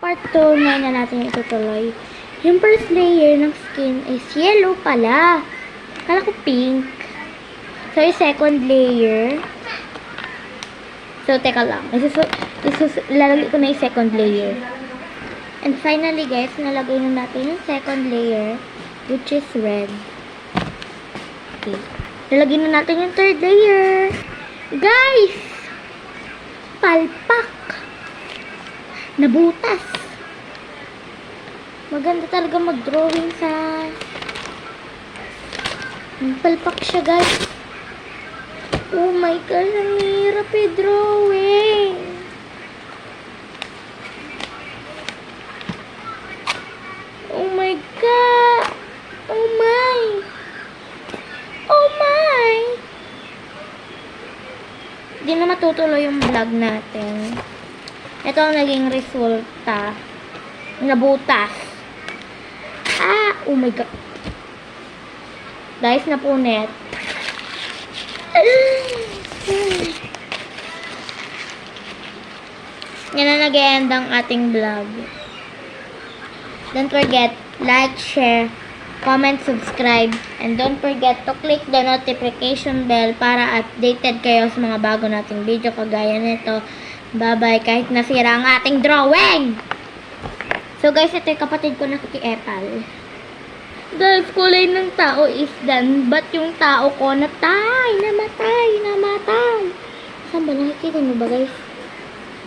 part 2, ngayon na natin itutuloy. Yung first layer ng skin is yellow pala. Kala ko pink. So, yung second layer. So, teka lang. Lalagay ko na yung second layer. And finally, guys, nalagay na natin yung second layer, which is red. Okay. Lalagay na natin yung third layer. Guys! Palpak! Nabutas! Maganda talaga mag-drawing sa... Palpak siya, guys. Oh my God, ang hirap i-drawing. Oh my God! Oh my! Oh my! Hindi na matutuloy yung vlog natin. Ito ang naging resulta. Nabutas. Ah! Oh my God. Guys, napunit. Yan na nag-end ang ating vlog. Don't forget, like, share, comment, subscribe, and don't forget to click the notification bell para updated kayo sa mga bago nating video kagaya nito. Bye-bye, kahit nasira ang ating drawing! So guys, ito yung kapatid ko na si Epal. Guys, kulay ng tao is done, but yung tao ko namatay. Saan ba? Nakikita mo ba guys?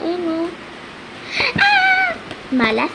Ayun o. Ah! Malas.